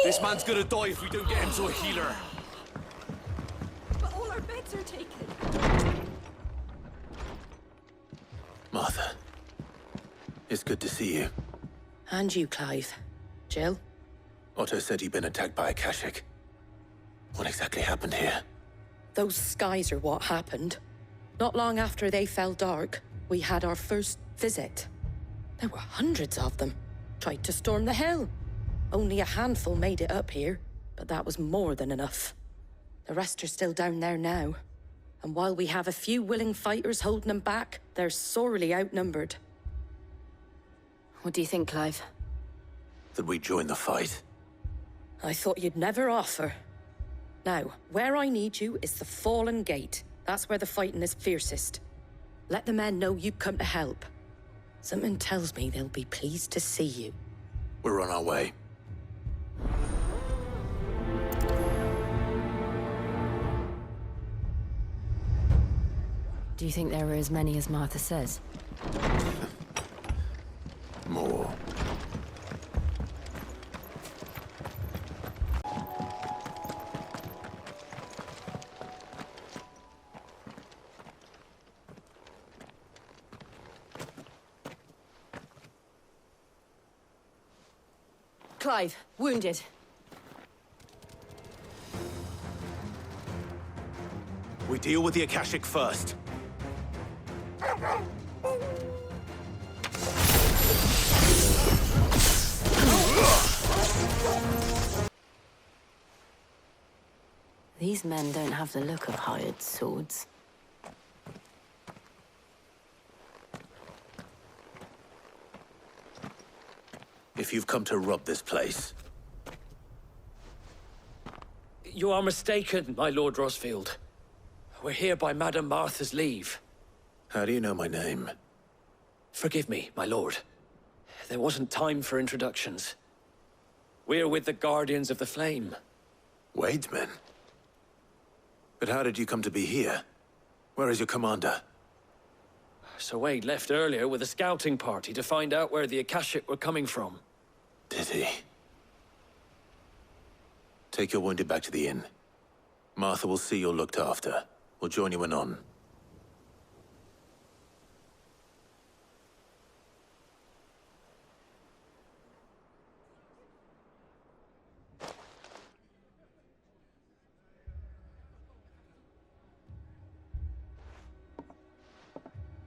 This man's gonna die if we don't get him to a healer. But all our beds are taken. Martha. It's good to see you. And you, Clive. Jill? Otto said you'd been attacked by Akashic. What exactly happened here? Those skies are what happened. Not long after they fell dark, we had our first visit. There were hundreds of them. Tried to storm the hill. Only a handful made it up here, but that was more than enough. The rest are still down there now. And while we have a few willing fighters holding them back, they're sorely outnumbered. What do you think, Clive? That we join the fight. I thought you'd never offer. Now, where I need you is the Fallen Gate. That's where the fighting is fiercest. Let the men know you've come to help. Something tells me they'll be pleased to see you. We're on our way. Do you think there are as many as Martha says? More. Clive, wounded. We deal with the Akashic first. These men don't have the look of hired swords. If you've come to rob this place, You are mistaken, my Lord Rosfield. We're here by Madame Martha's leave. how do you know my name? Forgive me, my lord. There wasn't time for introductions. We're with the Guardians of the Flame. Wade's men? But how did you come to be here? Where is your commander? Sir Wade left earlier with a scouting party to find out where the Akashic were coming from. Did he? Take your wounded back to the inn. Martha will see you're looked after. We'll join you anon.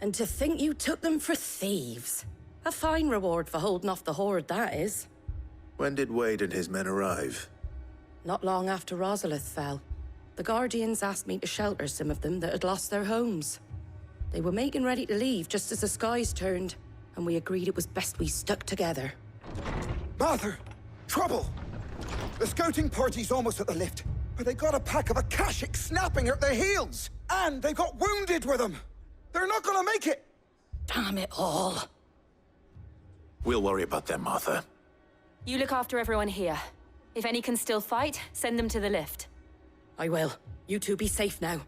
And to think you took them for thieves. A fine reward for holding off the horde, that is. When did Wade and his men arrive? Not long after Rosalith fell. The Guardians asked me to shelter some of them that had lost their homes. They were making ready to leave just as the skies turned, and we agreed it was best we stuck together. Martha! Trouble! The scouting party's almost at the lift, but they got a pack of Akashic snapping at their heels! And they got wounded with them! They're not gonna make it! Damn it all. We'll worry about them, Martha. You look after everyone here. If any can still fight, send them to the lift. I will. You two be safe now.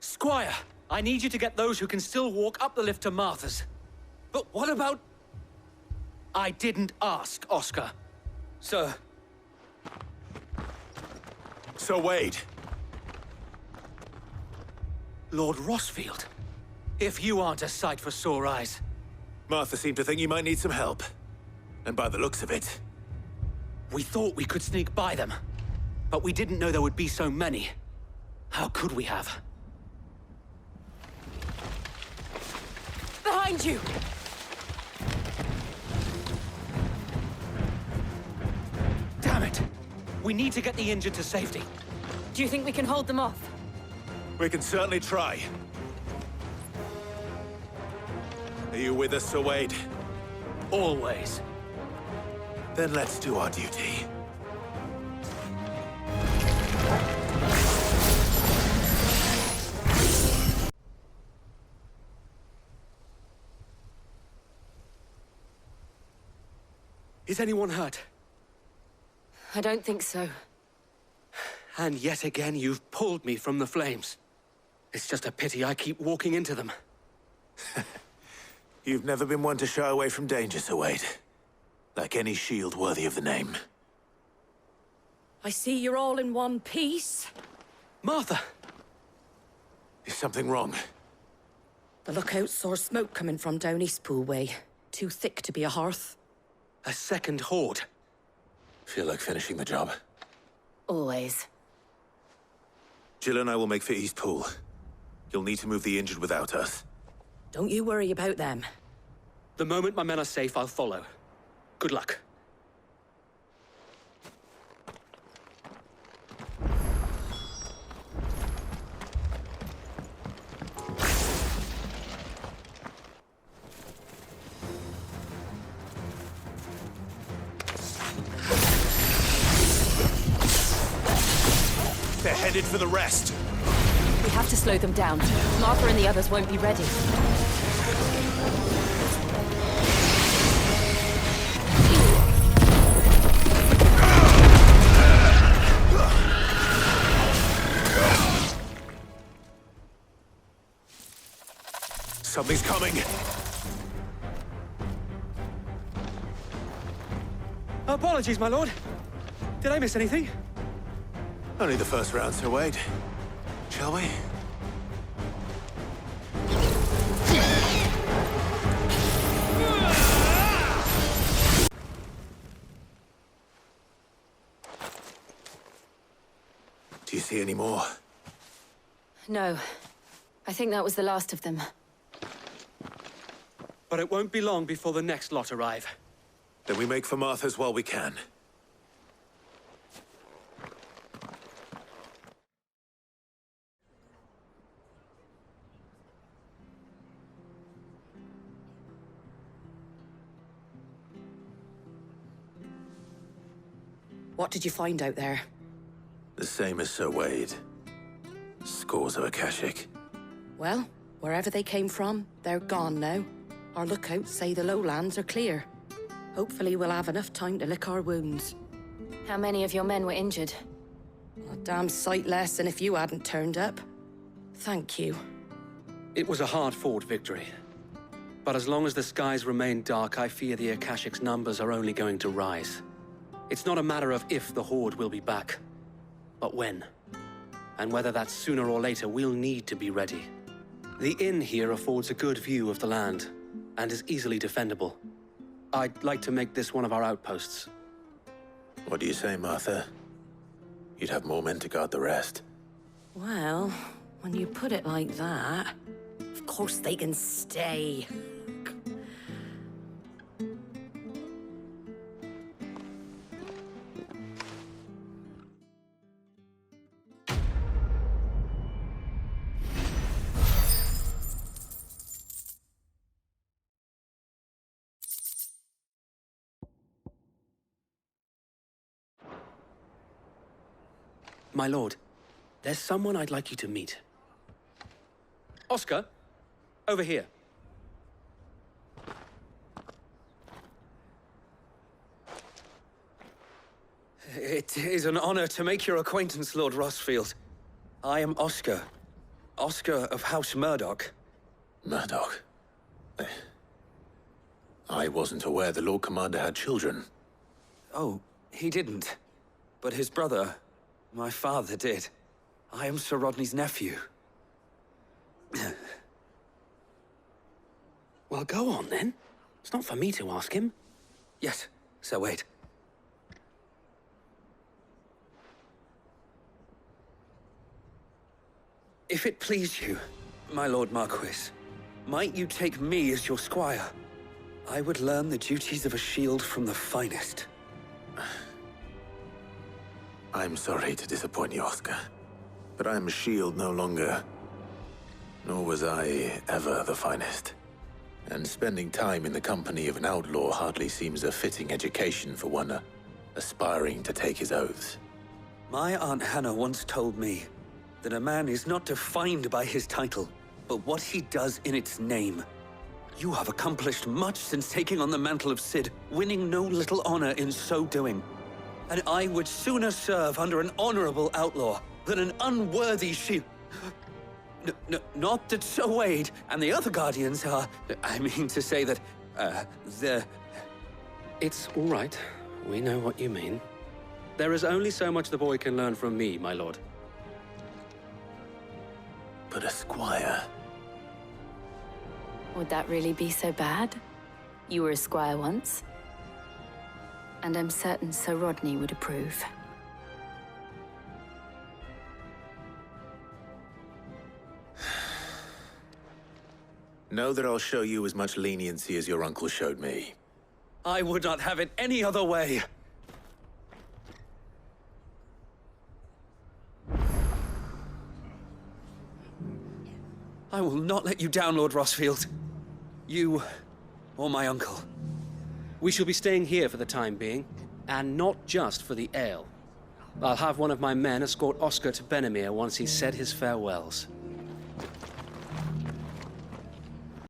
Squire, I need you to get those who can still walk up the lift to Martha's. But what about... I didn't ask, Oscar. Sir. Sir Wade! Lord Rosfield. If you aren't a sight for sore eyes. Martha seemed to think you might need some help. And by the looks of it... We thought we could sneak by them. But we didn't know there would be so many. How could we have? Behind you! Damn it! We need to get the injured to safety. Do you think we can hold them off? We can certainly try. Are you with us, Sir Wade? Always. Then let's do our duty. Is anyone hurt? I don't think so. And yet again, you've pulled me from the flames. It's just a pity I keep walking into them. You've never been one to shy away from danger, Sir Wade. Like any shield worthy of the name. I see you're all in one piece. Martha! Is something wrong? The lookout saw smoke coming from down Eastpool way. Too thick to be a hearth. A second horde. Feel like finishing the job. Always. Jill and I will make for Eastpool. You'll need to move the injured without us. Don't you worry about them. The moment my men are safe, I'll follow. Good luck. They're headed for the rest. We have to slow them down. Martha and the others won't be ready. Something's coming. Apologies, my lord. Did I miss anything? Only the first round, Sir Wade. Shall we? Do you see any more? No. I think that was the last of them. But it won't be long before the next lot arrive. Then we make for Martha's while we can. What did you find out there? The same as Sir Wade. Scores of Akashic. Well, wherever they came from, they're gone now. Our lookouts say the lowlands are clear. Hopefully we'll have enough time to lick our wounds. How many of your men were injured? A damn sight less than if you hadn't turned up. Thank you. It was a hard-fought victory. But as long as the skies remain dark, I fear the Akashic's numbers are only going to rise. It's not a matter of if the Horde will be back, but when. And whether that's sooner or later, we'll need to be ready. The inn here affords a good view of the land, and is easily defendable. I'd like to make this one of our outposts. What do you say, Martha? You'd have more men to guard the rest. Well, when you put it like that, of course they can stay. My lord, there's someone I'd like you to meet. Oscar, over here. It is an honor to make your acquaintance, Lord Rosfield. I am Oscar. Oscar of House Murdoch. Murdoch? I wasn't aware the Lord Commander had children. Oh, he didn't. But his brother, my father, did. I am Sir Rodney's nephew. Well, go on, then. It's not for me to ask him. Yes, Sir Wade. If it please you, my Lord Marquis, might you take me as your squire? I would learn the duties of a shield from the finest. I'm sorry to disappoint you, Oscar. But I'm a shield no longer. Nor was I ever the finest. And spending time in the company of an outlaw hardly seems a fitting education for one aspiring to take his oaths. My Aunt Hannah once told me that a man is not defined by his title, but what he does in its name. You have accomplished much since taking on the mantle of Cid, winning no little honor in so doing. And I would sooner serve under an honorable outlaw than an unworthy shield. Not that Sir Wade and the other Guardians are... I mean to say that, they're... It's all right. We know what you mean. There is only so much the boy can learn from me, my lord. But a squire. Would that really be so bad? You were a squire once. And I'm certain Sir Rodney would approve. Know that I'll show you as much leniency as your uncle showed me. I would not have it any other way. I will not let you down, Lord Rosfield. You, or my uncle. We shall be staying here for the time being, and not just for the ale. I'll have one of my men escort Oscar to Benimir once he's said his farewells.